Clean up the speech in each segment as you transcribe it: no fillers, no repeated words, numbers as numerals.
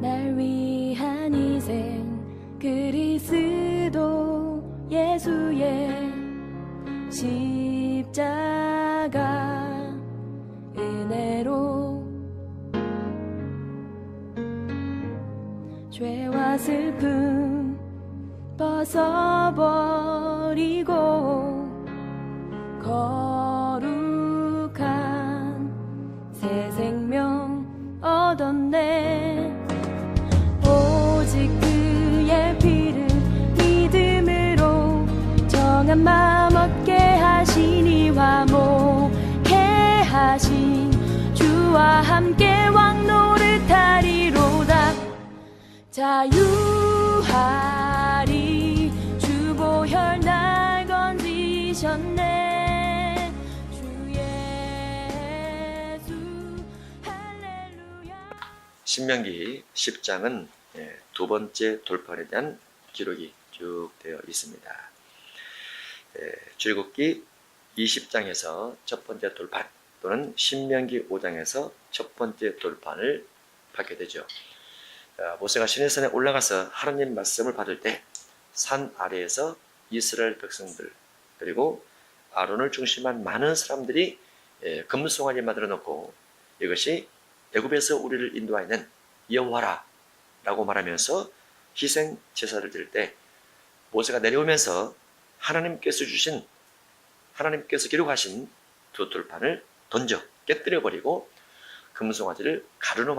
날 위한 희생 그리스도 예수의 십자가 은혜로 죄와 슬픔 벗어버리고 거룩한 새 생명 얻었네. 오직 그의 피를 믿음으로 정한 마음 얻게 하시니 화목해 하신 주와 함께 왕 노릇하리로다. 자유하리 주 보혈 날 건지셨네. 주 예수 할렐루야. 신명기 10장은 두 번째 돌판에 대한 기록이 쭉 되어 있습니다. 출애굽기 20장에서 첫 번째 돌판 또는 신명기 5장에서 첫 번째 돌판을 받게 되죠. 모세가 시내산에 올라가서 하나님 말씀을 받을 때 산 아래에서 이스라엘 백성들 그리고 아론을 중심한 많은 사람들이 금송아지 만들어 놓고 이것이 애굽에서 우리를 인도하는 여호와라 라고 말하면서 희생 제사를 드릴 때 모세가 내려오면서 하나님께서 기록하신 두 돌판을 던져 깨뜨려 버리고 금송아지를 가루로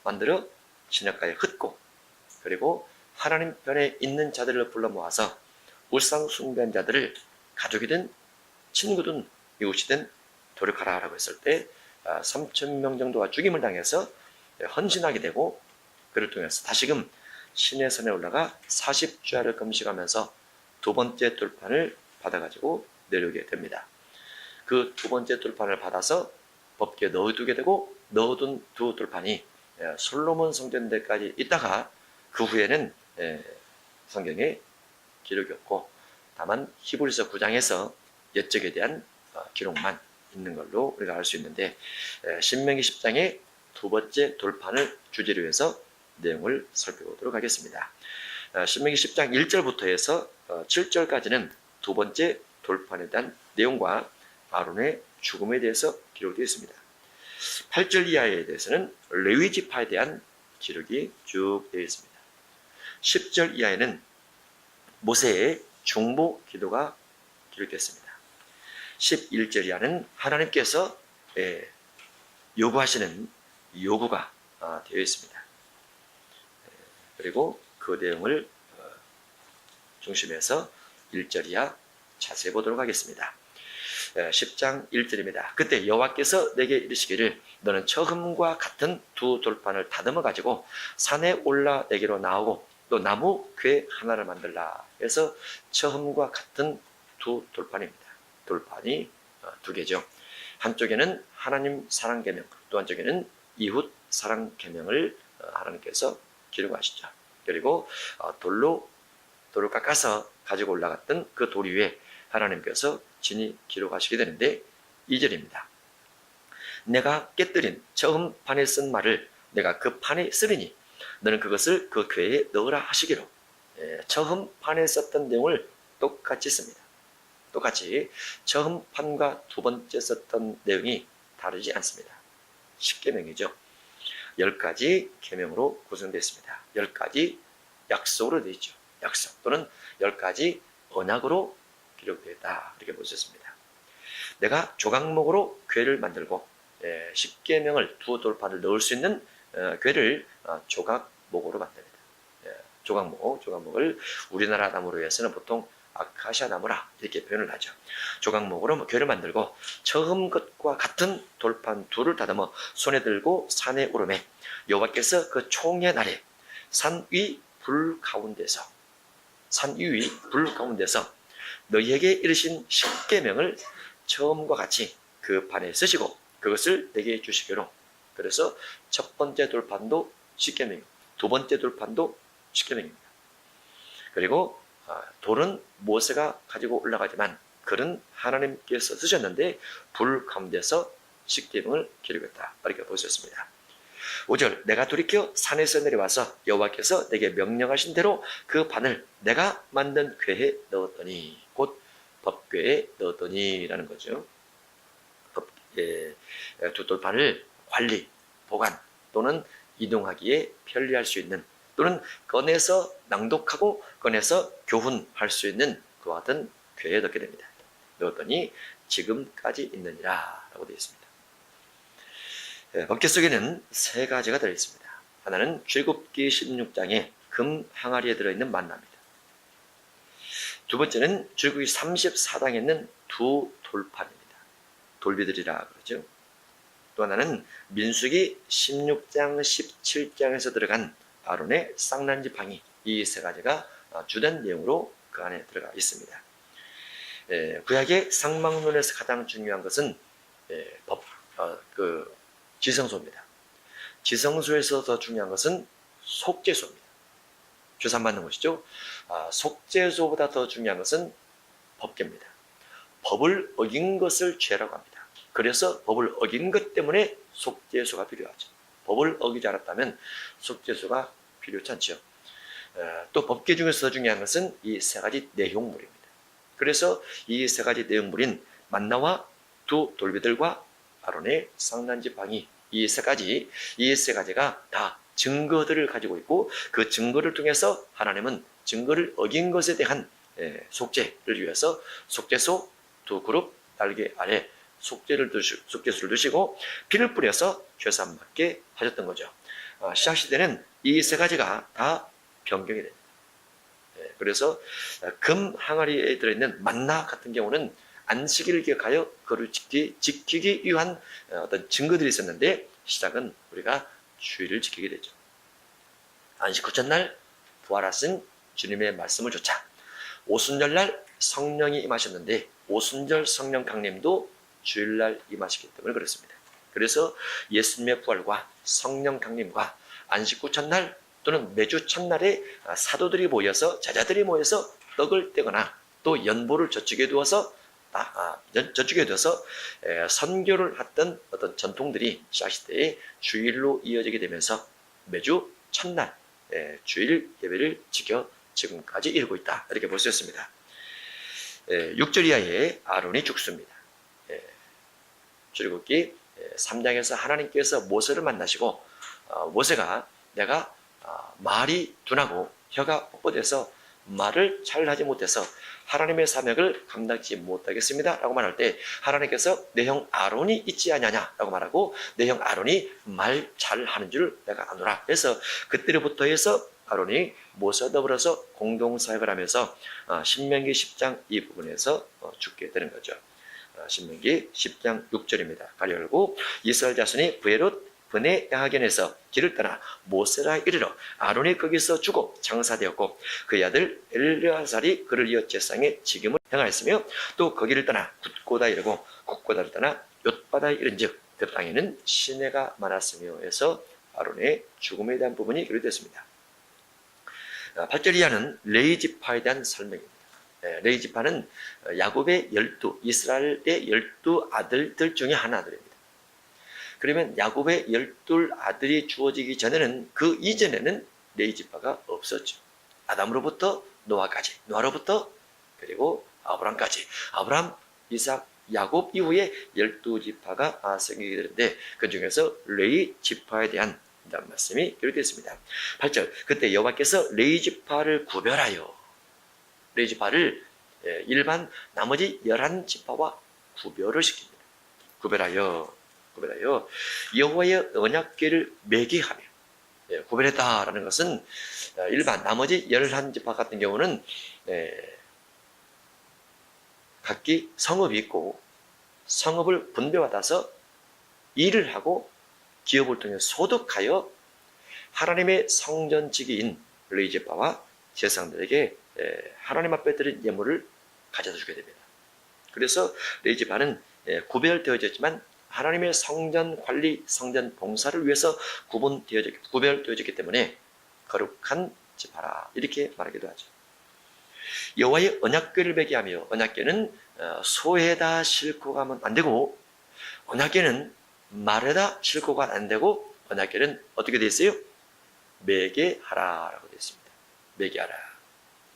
만들어 시냇가에 흩고 그리고 하나님 편에 있는 자들을 불러 모아서 우상 숭배자들을 가족이든 친구든 이웃이든 도륙하라 라고 했을 때 3,000명 정도가 죽임을 당해서 헌신하게 되고 그를 통해서 다시금 시내산에 올라가 40주야를 금식하면서 두 번째 돌판을 받아가지고 내려오게 됩니다. 그 두 번째 돌판을 받아서 법궤에 넣어두게 되고 넣어둔 두 돌판이 솔로몬 성전대까지 있다가 그 후에는 성경에 기록이 없고 다만 히브리서 9장에서 옛적에 대한 기록만 있는 걸로 우리가 알 수 있는데 신명기 10장의 두 번째 돌판을 주제로 해서 내용을 살펴보도록 하겠습니다. 신명기 10장 1절부터 해서 7절까지는 두 번째 돌판에 대한 내용과 아론의 죽음에 대해서 기록되어 있습니다. 8절 이하에 대해서는 레위 지파에 대한 기록이 쭉 되어 있습니다. 10절 이하에는 모세의 중보 기도가 기록됐습니다. 11절 이하는 하나님께서 요구하시는 요구가 되어 있습니다. 그리고 그 내용을 중심해서 1절 이하 자세히 보도록 하겠습니다. 10장 1절입니다. 그때 여호와께서 내게 이르시기를 너는 처음과 같은 두 돌판을 다듬어 가지고 산에 올라 내게로 나오고 또 나무 궤 하나를 만들라 해서 처음과 같은 두 돌판입니다. 돌판이 두 개죠. 한쪽에는 하나님 사랑 계명 또 한쪽에는 이웃 사랑 계명을 하나님께서 기록하시죠. 그리고 돌을 깎아서 가지고 올라갔던 그 돌 위에 하나님께서 진히 기록하시게 되는데 2절입니다. 내가 깨뜨린 처음 판에 쓴 말을 내가 그 판에 쓰리니 너는 그것을 그 궤에 넣으라 하시기로. 처음 판에 썼던 내용을 똑같이 씁니다. 똑같이 처음 판과 두 번째 썼던 내용이 다르지 않습니다. 10계명이죠. 10가지 계명으로 구성되어 있습니다. 10가지 약속으로 되어 있죠. 약속 또는 10가지 언약으로 기록되어 있다 이렇게 볼 수 있습니다. 내가 조각목으로 궤를 만들고 10계명을 두 돌판을 넣을 수 있는 궤를 조각목으로 만듭니다. 조각목을 우리나라 나무로 해서는 보통 아카시아 나무라 이렇게 표현을 하죠. 조각목으로 궤를 만들고 처음 것과 같은 돌판 둘을 다듬어 손에 들고 산에 오르매 여호와께서 그 총의 날에 산 위 불 가운데서 너희에게 이르신 10계명을 처음과 같이 그 판에 쓰시고 그것을 내게 주시기로. 그래서 첫 번째 돌판도 10계명, 두 번째 돌판도 10계명입니다. 그리고 돌은 모세가 가지고 올라가지만 글은 하나님께서 쓰셨는데 불 가운데서 10계명을 기록했다 이렇게 볼 수 있습니다. 5절 내가 돌이켜 산에서 내려와서 여호와께서 내게 명령하신 대로 그 반을 내가 만든 궤에 넣었더니 곧 법궤에 넣었더니라는 거죠. 두 돌판을 관리, 보관 또는 이동하기에 편리할 수 있는 또는 꺼내서 낭독하고 꺼내서 교훈할 수 있는 그와 같은 궤에 넣게 됩니다. 넣었더니 지금까지 있느니라 라고 되어 있습니다. 법궤 속에는 세 가지가 들어있습니다. 하나는 출애굽기 16장에 금 항아리에 들어있는 만나입니다. 두 번째는 출애굽기 34장에 있는 두 돌판입니다. 돌비들이라 그러죠. 또 하나는 민수기 16장 17장에서 들어간 아론의 쌍난지팡이, 이 세 가지가 주된 내용으로 그 안에 들어가 있습니다. 구약의 상막론에서 가장 중요한 것은 지성소입니다. 지성소에서 더 중요한 것은 속죄소입니다. 주산받는 것이죠. 속죄소보다 더 중요한 것은 법궤입니다. 법을 어긴 것을 죄라고 합니다. 그래서 법을 어긴 것 때문에 속죄소가 필요하죠. 법을 어기지 않았다면 속죄소가 필요치 않죠. 또 법궤 중에서 더 중요한 것은 이 세 가지 내용물입니다. 그래서 이 세 가지 내용물인 만나와 두 돌비들과 아론의 쌍난지팡이, 이 세 가지가 다 증거들을 가지고 있고 그 증거를 통해서 하나님은 증거를 어긴 것에 대한 속죄를 위해서 속죄소 두 그룹 날개 아래 속죄소를 두시고 피를 뿌려서 죄사함받게 하셨던 거죠. 신약시대는 이 세 가지가 다 변경이 됩니다. 그래서 금 항아리에 들어있는 만나 같은 경우는 안식일을 기억하여 그를 지키기 위한 어떤 증거들이 있었는데 시작은 우리가 주일을 지키게 되죠. 안식 후첫날 부활하신 주님의 말씀을 좇아 오순절날 성령이 임하셨는데 오순절 성령 강림도 주일날 임하시기 때문에 그렇습니다. 그래서 예수님의 부활과 성령 강림과 안식 후 첫날 또는 매주 첫날에 사도들이 모여서 제자들이 모여서 떡을 떼거나 또 연보를 저축에 두어서 선교를 했던 어떤 전통들이 신약시대에 주일로 이어지게 되면서 매주 첫날 주일 예배를 지켜 지금까지 이루고 있다, 이렇게 볼 수 있습니다. 6절 이하에 아론이 죽습니다. 출애굽기 3장에서 하나님께서 모세를 만나시고 모세가 내가 말이 둔하고 혀가 뻣뻣해서 말을 잘 하지 못해서 하나님의 사명을 감당하지 못하겠습니다 라고 말할 때 하나님께서 내 형 아론이 있지 않냐냐 라고 말하고 내 형 아론이 말 잘하는 줄 내가 아노라. 그래서 그때부터 해서 아론이 모세와 더불어서 공동사역을 하면서 신명기 10장 이 부분에서 죽게 되는 거죠. 신명기 10장 6절입니다. 가리 열고 이스라엘 자손이 브네 야하겐에서 길을 떠나 모세라 이르러 아론이 거기서 죽어 장사되었고 그의 아들 엘르아살이 그를 이어 제사장의 직임을 행하였으며 또 거기를 떠나 굿고다 이르고 굿고다를 떠나 옅바다 이른즉 그 땅에는 시내가 많았으며 해서 아론의 죽음에 대한 부분이 기록되었습니다. 8절 이하는 레이지파에 대한 설명입니다. 레이지파는 야곱의 12 이스라엘의 12 아들들 중에 하나들입니다. 그러면 야곱의 12 아들이 주어지기 전에는 그 이전에는 레이지파가 없었죠. 아담으로부터 노아까지, 노아로부터 그리고 아브람까지, 아브람, 이삭, 야곱 이후에 12지파가 생기게 되는데 그 중에서 레이지파에 대한 말씀이 기록되어 있습니다. 8절 그때 여호와께서 레이지파를 구별하여 레이지파를 일반 나머지 11지파와 구별을 시킵니다. 구별하여 여호와의 언약궤를 매게 하며 구별했다라는 것은 일반 나머지 11지파 같은 경우는 각기 성읍이 있고 성읍을 분배받아서 일을 하고 기업을 통해 소득하여 하나님의 성전지기인 레이지파와 제사장들에게 하나님 앞에 드린 예물을 가져다 주게 됩니다. 그래서 레이지파는 구별되어졌지만 하나님의 성전 관리, 성전 봉사를 위해서 구별되어졌기 때문에 거룩한 지파라 이렇게 말하기도 하죠. 여호와의 언약궤를 매게 하며 언약궤는 소에다 싣고 가면 안 되고 언약궤는 말에다 싣고 가면 안 되고 언약궤는 어떻게 되어 있어요? 매개하라라고 되어 있습니다. 매개하라.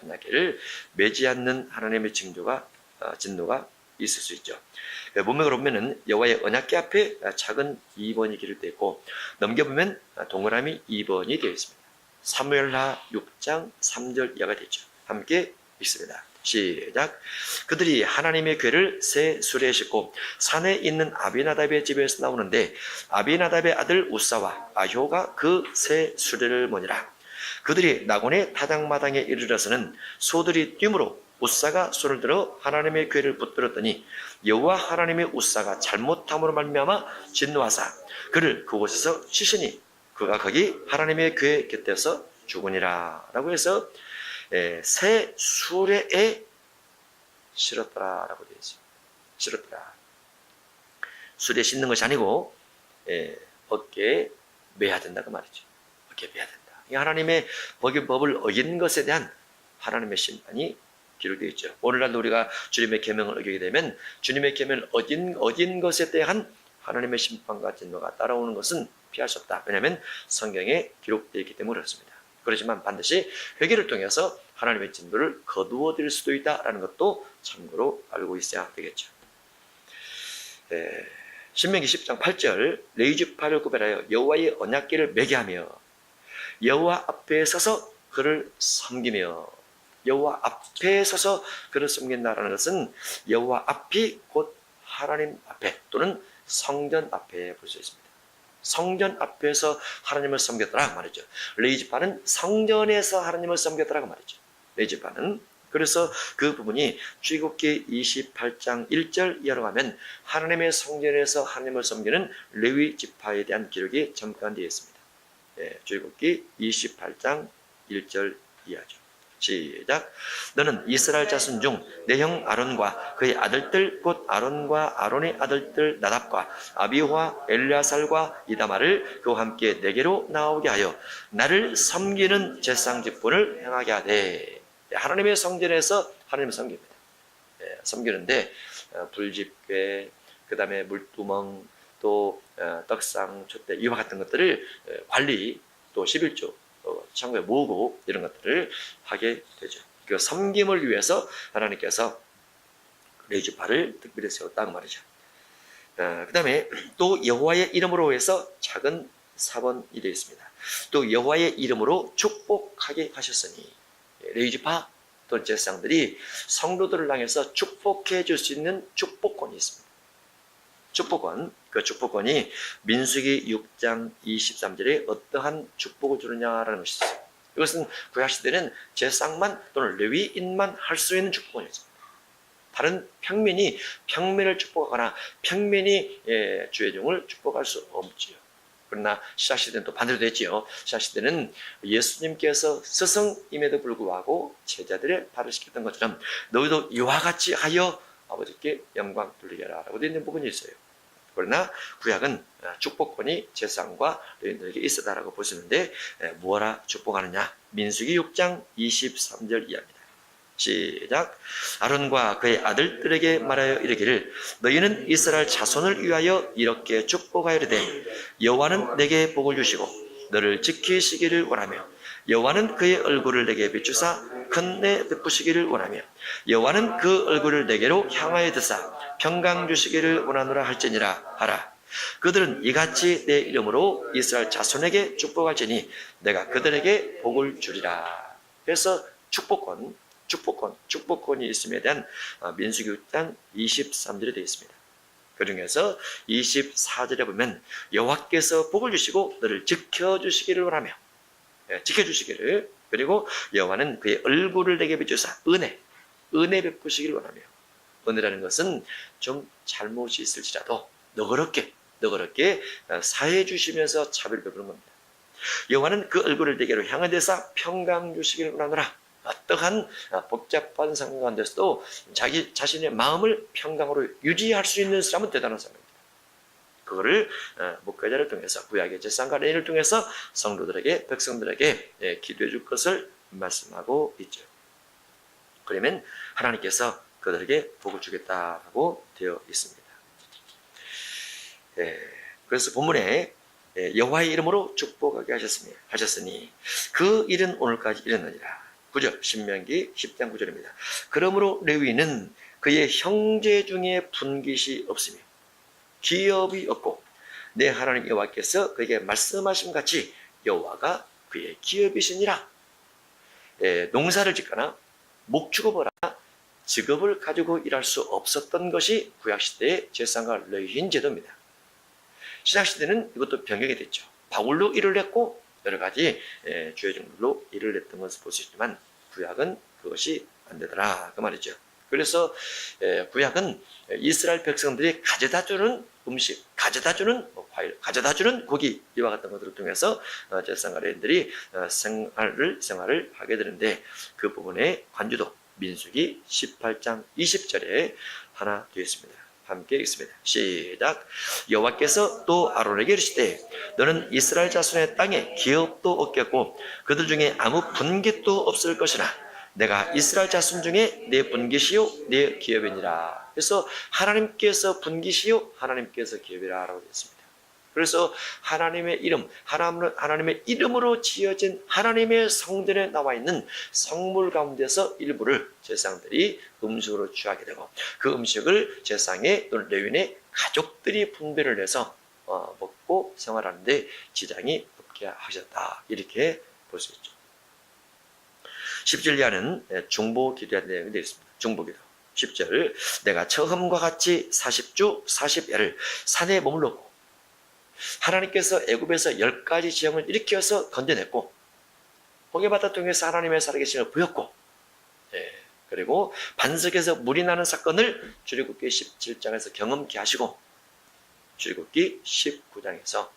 언약궤를 매지 않는 하나님의 진노가 있을 수 있죠. 문맥으로 보면은 여호와의 언약궤 앞에 작은 2번이 기록되어 있고, 넘겨보면 동그라미 2번이 되어 있습니다. 사무엘하 6장 3절 이하가 되죠. 함께 읽습니다. 시작. 그들이 하나님의 궤를 새 수레에 싣고 산에 있는 아비나답의 집에서 나오는데, 아비나답의 아들 우사와 아효가 그 새 수레를 모니라. 그들이 나곤의 타작마당에 이르러서는 소들이 뛰므로 우사가 손을 들어 하나님의 궤를 붙들었더니 여호와 하나님의 우사가 잘못함으로 말미암아 진노하사 그를 그곳에서 치시니 그가 거기 하나님의 궤 곁에서 죽으니라. 라고 해서 새 수레에 실었더라 라고 되어 있어요. 실었더라. 수레에 싣는 것이 아니고 어깨에 매야 된다 그 말이죠. 어깨에 매야 된다. 하나님의 법을 어긴 것에 대한 하나님의 심판이 기록되어 있죠. 오늘날 우리가 주님의 계명을 어기게 되면 주님의 계명을 어긴 것에 대한 하나님의 심판과 진노가 따라오는 것은 피할 수 없다. 왜냐하면 성경에 기록되어 있기 때문에 그렇습니다. 그렇지만 반드시 회개를 통해서 하나님의 진노를 거두어 드릴 수도 있다라는 것도 참고로 알고 있어야 되겠죠. 신명기 10장 8절 레위지파를 구별하여 여호와의 언약궤를 매개하며 여호와 앞에 서서 그를 섬기며, 여호와 앞에 서서 그를 섬긴다라는 것은 여호와 앞이 곧 하나님 앞에 또는 성전 앞에 볼 수 있습니다. 성전 앞에서 하나님을 섬겼더라 말이죠. 레위지파는 성전에서 하나님을 섬겼더라고 말이죠. 레위지파는. 그래서 그 부분이 출애굽기 28장 1절 이하로 가면 하나님의 성전에서 하나님을 섬기는 레위지파에 대한 기록이 잠깐 되어 있습니다. 출애굽기 28장 1절 이하죠. 시작. 너는 이스라엘 자손 중 내 형 아론과 그의 아들들 곧 아론과 아론의 아들들 나답과 아비후와 엘르아살과 이다마를 그와 함께 내게로 나오게 하여 나를 섬기는 제사장 직분을 행하게 하되. 하나님의 성전에서 하나님을 섬깁니다. 섬기는데 불집회, 그 다음에 물두멍, 또 떡상, 촛대 이와 같은 것들을 관리, 또 11조 창고에 모으고 이런 것들을 하게 되죠. 그 섬김을 위해서 하나님께서 레위지파를 특별히 세웠다는 말이죠. 그 다음에 또 여호와의 이름으로 해서 작은 4번이 되어 있습니다. 또 여호와의 이름으로 축복하게 하셨으니, 레위지파 또 제사장들이 성도들을 향해서 축복해 줄 수 있는 축복권이 있습니다. 축복권, 그 축복권이 민수기 6장 23절에 어떠한 축복을 주느냐라는 것이 있어요. 이것은 구약시대는 제사장만 또는 레위인만 할 수 있는 축복권이었습니다. 다른 평민을 축복하거나 평민이 주의 종을 축복할 수 없지요. 그러나 신약시대는 또 반대로 됐지요. 신약시대는 예수님께서 스승임에도 불구하고 제자들의 발을 씻겼던 것처럼 너희도 이와 같이 하여 아버지께 영광 돌리게 하라 라고 되어 있는 부분이 있어요. 그러나 구약은 축복권이 제사장과 레위인들에게 있었다라고 보시는데, 뭐라 축복하느냐? 민수기 6장 23절 이하입니다. 시작. 아론과 그의 아들들에게 말하여 이르기를 너희는 이스라엘 자손을 위하여 이렇게 축복하여 이르되 여호와는 내게 복을 주시고 너를 지키시기를 원하며 여호와는 그의 얼굴을 내게 비추사 큰 내 베푸시기를 원하며 여호와는 그 얼굴을 내게로 향하여 드사 평강 주시기를 원하노라 할지니라 하라. 그들은 이같이 내 이름으로 이스라엘 자손에게 축복할지니 내가 그들에게 복을 주리라. 그래서 축복권이 있음에 대한 민수기 6장 23절에 되어 있습니다. 그 중에서 24절에 보면 여호와께서 복을 주시고 너를 지켜주시기를 원하며, 지켜주시기를, 그리고 여호와는 그의 얼굴을 내게 비추사 은혜 베푸시기를 원하며, 은혜라는 것은 좀 잘못이 있을지라도 너그럽게 사해 주시면서 자비를 베푸는 겁니다. 여호와는 그 얼굴을 내게로 향하여서 평강 주시기를 원하노라. 어떠한 복잡한 상황 가운데서도 자기 자신의 마음을 평강으로 유지할 수 있는 사람은 대단한 사람입니다. 그거를 목회자를 통해서, 구약의 제사장과 레위인을 통해서 성도들에게, 백성들에게 기도해 줄 것을 말씀하고 있죠. 그러면 하나님께서 그들에게 복을 주겠다라고 되어 있습니다. 그래서 본문에 여호와의 이름으로 축복하게 하셨으니 그 일은 오늘까지 일어나니라. 9절 신명기 10장 9절입니다. 그러므로 레위는 그의 형제 중에 분깃이 없으며 기업이 없고 내 하나님 여호와께서 그에게 말씀하신 같이 여호와가 그의 기업이시니라. 농사를 짓거나 목축업을 하나 직업을 가지고 일할 수 없었던 것이 구약시대의 제사장과 레위인 제도입니다. 신약시대는 이것도 변경이 됐죠. 바울로 일을 했고 여러 가지 주요 종들로 일을 했던 것을 볼 수 있지만 구약은 그것이 안 되더라 그 말이죠. 그래서 구약은 이스라엘 백성들이 가져다 주는 음식, 가져다 주는 과일, 가져다 주는 고기 이와 같은 것들을 통해서 제사장과 레위인들이 생활을 하게 되는데 그 부분의 관주도 민수기 18장 20절에 하나 되어 있습니다. 함께 읽습니다. 시작. 여호와께서 또 아론에게 이르시되 너는 이스라엘 자손의 땅에 기업도 없겠고 그들 중에 아무 분깃도 없을 것이나 내가 이스라엘 자손 중에 내 분깃이요 내 기업이니라. 그래서 하나님께서 분깃이요 하나님께서 기업이라 라고 했습니다. 그래서 하나님의 이름, 하나님의 이름으로 지어진 하나님의 성전에 나와 있는 성물 가운데서 일부를 제사장들이 음식으로 취하게 되고 그 음식을 제사장의 또는 레위인의 가족들이 분배를 해서 먹고 생활하는데 지장이 없게 하셨다. 이렇게 볼 수 있죠. 10절 이하는 중보 기도의 내용이 되어 있습니다. 중보 기도. 10절 내가 처음과 같이 40주 40야를 산에 머물렀고 하나님께서 애굽에서 10가지 지형을 일으켜서 건져냈고 홍해바다 통해서 하나님의 살아계심을 보였고 그리고 반석에서 물이 나는 사건을 출애굽기 17장에서 경험케 하시고 출애굽기 19장에서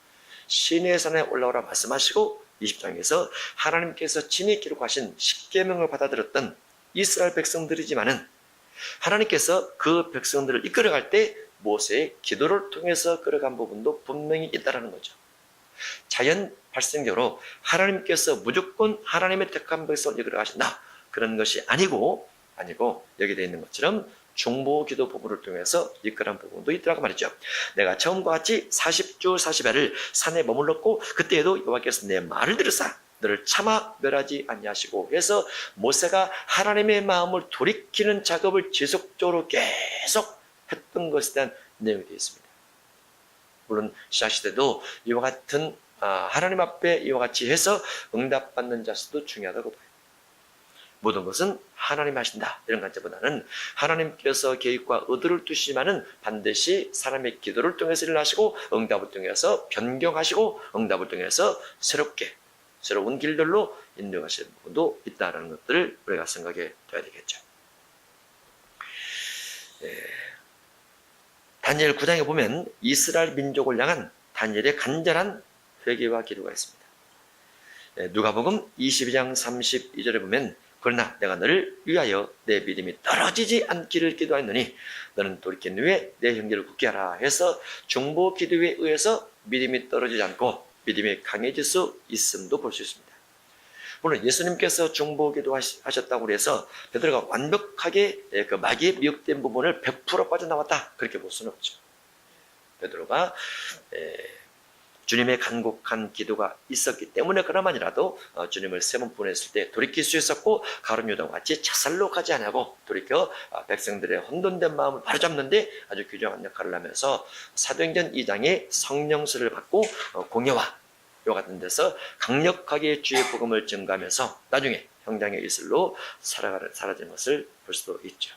시내의 산에 올라오라 말씀하시고 20장에서 하나님께서 친히 기록하신 십계명을 받아들였던 이스라엘 백성들이지만은 하나님께서 그 백성들을 이끌어갈 때 모세의 기도를 통해서 끌어간 부분도 분명히 있다는 거죠. 자연 발생적으로 하나님께서 무조건 하나님의 택한 백성을 이끌어가신다. 그런 것이 아니고 여기 되어 있는 것처럼 중보 기도 부분을 통해서 이끌어간 부분도 있더라고 말이죠. 내가 처음과 같이 40주 40야를 산에 머물렀고 그때에도 여호와께서 내 말을 들으사 너를 차마 멸하지 아니하시고 해서 모세가 하나님의 마음을 돌이키는 작업을 지속적으로 계속 했던 것에 대한 내용이 되어 있습니다. 물론 신약시대도 이와 같은 하나님 앞에 이와 같이 해서 응답받는 자세도 중요하다고 봐요. 모든 것은 하나님 하신다 이런 관점보다는 하나님께서 계획과 의도를 두시지만은 반드시 사람의 기도를 통해서 일어나시고 응답을 통해서 변경하시고 응답을 통해서 새로운 길들로 인도하시는 부분도 있다는 것들을 우리가 생각해 둬야 되겠죠. 다니엘 9장에 보면 이스라엘 민족을 향한 다니엘의 간절한 회개와 기도가 있습니다. 누가복음 22장 32절에 보면 그러나 내가 너를 위하여 내 믿음이 떨어지지 않기를 기도하였노니 너는 돌이킨 후에 내 형제를 굳게 하라 해서 중보 기도에 의해서 믿음이 떨어지지 않고 믿음이 강해질 수 있음도 볼 수 있습니다. 물론 예수님께서 중보 기도하셨다고 해서 베드로가 완벽하게 그 마귀에 미혹된 부분을 100% 빠져나왔다 그렇게 볼 수는 없죠. 베드로가 주님의 간곡한 기도가 있었기 때문에 그나마니라도 주님을 3번 보냈을 때 돌이킬 수 있었고 가룟 유다와 같이 자살로 가지 않고 돌이켜 백성들의 혼돈된 마음을 바로잡는데 아주 귀중한 역할을 하면서 사도행전 2장의 성령수를 받고 공예와 이와 같은 데서 강력하게 주의 복음을 증가하면서 나중에 형장의 이슬로 사라진 것을 볼 수도 있죠.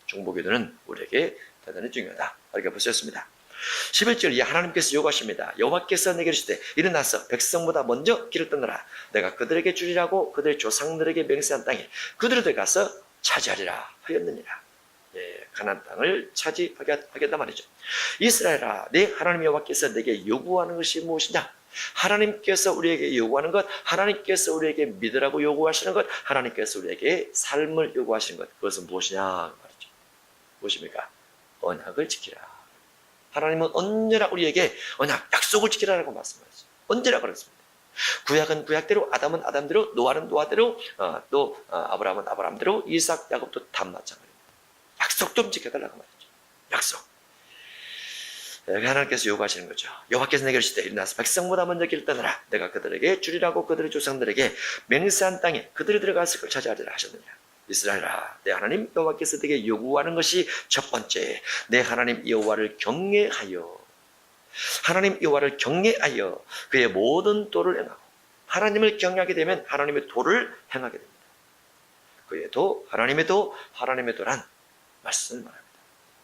중보기도는 우리에게 대단히 중요하다 이렇게 볼 수 있습니다. 11절 이하 하나님께서 요구하십니다. 여호와께서 내게 이르시되 일어나서 백성보다 먼저 길을 떠나라. 내가 그들에게 주리라고 그들의 조상들에게 맹세한 땅에 그들을 들어가서 차지하리라 하였느니라. 가나안 땅을 차지하겠다 말이죠. 이스라엘아, 내 하나님 여호와께서 내게 요구하는 것이 무엇이냐? 하나님께서 우리에게 요구하는 것, 하나님께서 우리에게 믿으라고 요구하시는 것, 하나님께서 우리에게 삶을 요구하시는 것, 그것은 무엇이냐 말이죠. 무엇입니까? 언약을 지키라. 하나님은 언제나 우리에게 언약, 약속을 지키라고 말씀하셨어요. 언제나 그렇습니다. 구약은 구약대로, 아담은 아담대로, 노아는 노아대로, 또 아브라함은 아브라함대로, 이삭, 야곱도 다 마찬가지입니다. 약속 좀 지켜달라고 말이죠. 약속. 하나님께서 요구하시는 거죠. 여호와께서 내게 이르시되 일어나서 백성보다 먼저 길을 떠나라. 내가 그들에게 주리라고 그들의 조상들에게 맹세한 땅에 그들이 들어갔을 걸 찾아하리라 하셨느니라. 이스라엘아, 내 하나님 여호와께서 내게 요구하는 것이 첫 번째, 내 하나님 여호와를 경외하여, 하나님 여호와를 경외하여 그의 모든 도를 행하고, 하나님을 경외하게 되면 하나님의 도를 행하게 됩니다. 그의 도, 하나님의 도, 하나님의 도란 말씀을 말합니다.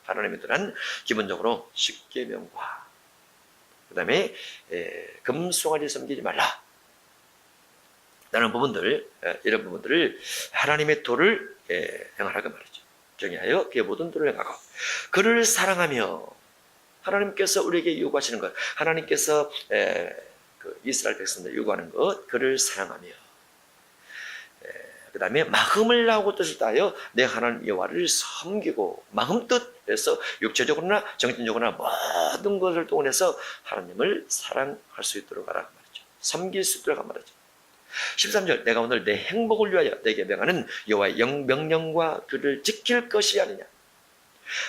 하나님의 도란 기본적으로 십계명과 그 다음에 금송아지 섬기지 말라 라는 부분들, 이런 부분들을 하나님의 도를 행하라고 말이죠. 경외하여 그의 모든 도를 행하고 그를 사랑하며, 하나님께서 우리에게 요구하시는 것, 하나님께서 그 이스라엘 백성들 요구하는 것, 그를 사랑하며, 그 다음에 마음을 다하고 뜻을 다하여 내 하나님 여호와를 섬기고, 마음 뜻에서 육체적으로나 정신적으로나 모든 것을 동원해서 하나님을 사랑할 수 있도록 하라 말이죠. 섬길 수 있도록 하라 말이죠. 13절, 내가 오늘 내 행복을 위하여 내게 명하는 여호와의 명령과 그를 지킬 것이 아니냐.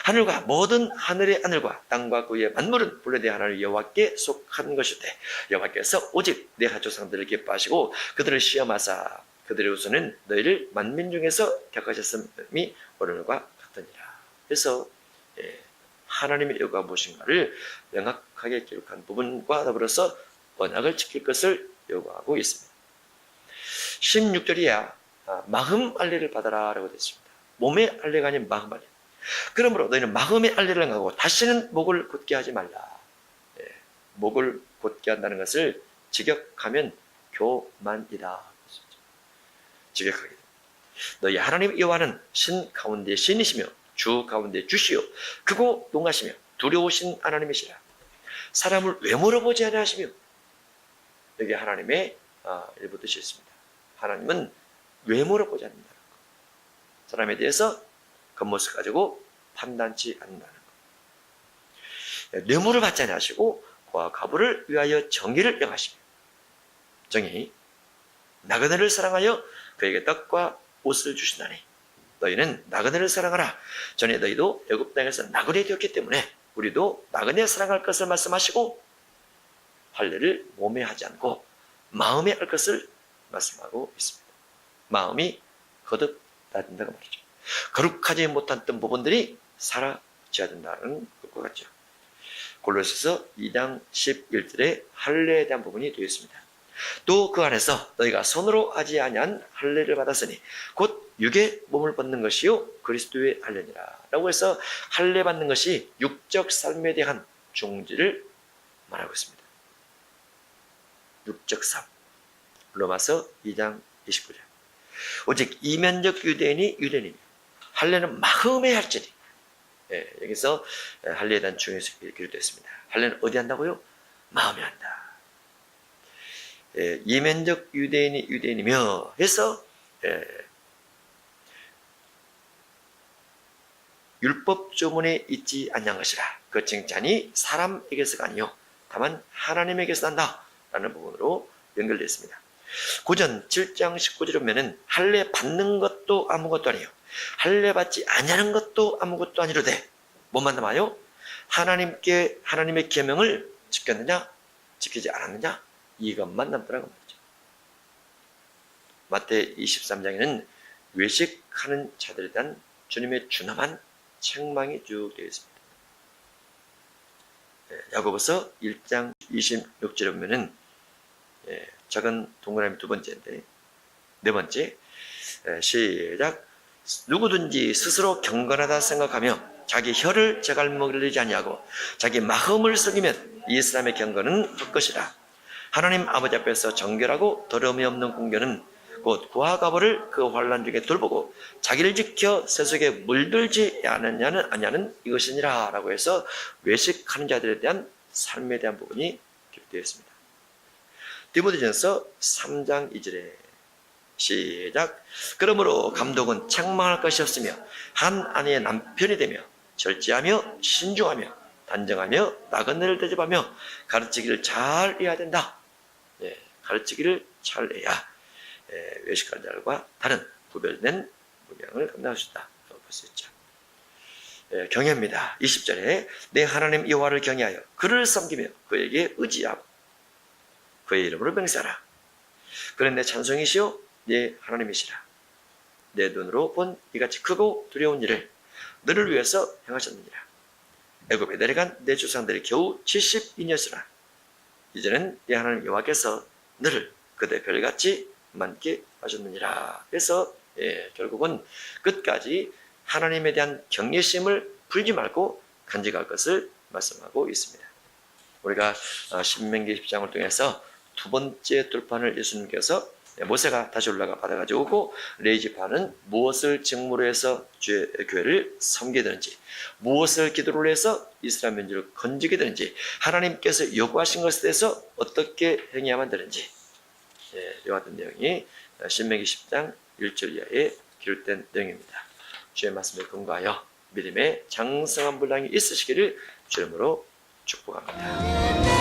하늘과 모든 하늘의 하늘과 땅과 그의 만물은 본래 내 하나님 여호와께 속한 것이되, 여호와께서 오직 내 조상들을 기뻐하시고 그들을 시험하사 그들의 우선은 너희를 만민 중에서 격하셨음이 오늘과 같으니라. 그래서 하나님의 여호가 무엇인가를 명확하게 기록한 부분과 더불어서 언약을 지킬 것을 요구하고 있습니다. 16절이야 마음 할례를 받아라 라고 되어 있습니다. 몸의 할례가 아닌 마음 할례. 그러므로 너희는 마음의 할례를 하고 다시는 목을 곧게 하지 말라. 목을 곧게 한다는 것을 직역하면 교만이다. 직역하게 됩니다. 너희 하나님 여호와는 신 가운데 신이시며 주 가운데 주시요 크고 농하시며 두려우신 하나님이시라. 사람을 외모로 보지 아니하시며, 여기 하나님의 일부 뜻이 있습니다. 하나님은 외모로 보지 않는다는 것, 사람에 대해서 겉모습 가지고 판단치 않는다는 것, 뇌물을 받지 아니하시고 그와 가부를 위하여 정의를 명하시며, 정의 나그네를 사랑하여 그에게 떡과 옷을 주시나니 너희는 나그네를 사랑하라. 전에 너희도 애굽 땅에서 나그네 되었기 때문에 우리도 나그네 사랑할 것을 말씀하시고 할례를 몸에 하지 않고 마음에 할 것을 말씀하고 있습니다. 마음이 거듭나진다고 말이죠. 거룩하지 못했던 부분들이 사라져야 된다는 것과 같죠. 골로새서 2장 11절에 할례에 대한 부분이 되어 있습니다. 또 그 안에서 너희가 손으로 하지 아니한 할례를 받았으니 곧 육의 몸을 벗는 것이요 그리스도의 할례니라 라고 해서 할례 받는 것이 육적 삶에 대한 종지를 말하고 있습니다. 육적 삶. 로마서 2장 29절. 오직 이면적 유대인이 유대인이며 할례는 마음에 할지니. 여기서 할례에 대한 중요성이 기록되어 있습니다. 할례는 어디 한다고요? 마음에 한다. 이면적 유대인이 유대인이며 해서 율법 조문에 있지 않는 것이라. 그 칭찬이 사람에게서가 아니요 다만 하나님에게서 난다 라는 부분으로 연결되어 있습니다. 고전 7장 19절에 보면은 할례 받는 것도 아무것도 아니요 할례 받지 아니하는 것도 아무것도 아니로되 뭐만 남아요? 하나님의 계명을 지켰느냐 지키지 않았느냐 이것만 남더라고 말이죠. 마태 23장에는 외식하는 자들에 대한 주님의 준엄한 책망이 쭉 되어 있습니다. 야고보서 1장 26절에 보면은 작은 동그라미 두 번째인데 네 번째 시작. 누구든지 스스로 경건하다 생각하며 자기 혀를 제갈먹으려지 아니하고 자기 마음을 속이면 이 사람의 경건은 헛것이라. 하나님 아버지 앞에서 정결하고 더러움이 없는 공견은 곧 그와 가보를 그 환난 중에 돌보고 자기를 지켜 세속에 물들지 아니하는 이것이니라 라고 해서 외식하는 자들에 대한 삶에 대한 부분이 기록되어 있습니다. 디모데전서 3장 2절에 시작. 그러므로 감독은 책망할 것이 없으며 한 아내의 남편이 되며 절제하며 신중하며 단정하며 나그네를 대접하며 가르치기를 잘 해야 된다. 가르치기를 잘 해야 외식하는 자들과 다른 구별된 문명을 감당할 수 있다. 볼 수 있죠. 경외입니다. 20절에 내 하나님 여호와를 경외하여 그를 섬기며 그에게 의지하고 그의 이름으로 명세하라. 그는 내 찬송이시요 내 하나님이시라. 내 눈으로 본 이같이 크고 두려운 일을 너를 위해서 행하셨느니라. 애굽에 내려간 내 조상들이 겨우 72년이라. 이제는 내 하나님 여호와께서 너를 그대 별같이 많게 하셨느니라. 그래서 결국은 끝까지 하나님에 대한 경외심을 풀지 말고 간직할 것을 말씀하고 있습니다. 우리가 신명기 10장을 통해서 두 번째 돌판을 예수님께서 모세가 다시 올라가 받아가지고 오고 레위지파는 무엇을 직무로 해서 주의 교회를 섬기게 되는지, 무엇을 기도로 해서 이스라엘 민족을 건지게 되는지, 하나님께서 요구하신 것에 대해서 어떻게 행해야만 되는지, 이와 같은 내용이 신명기 10장 1절 이하에 기록된 내용입니다. 주의 말씀에 근거하여 믿음의 장성한 분량이 있으시기를 주님으로 축복합니다.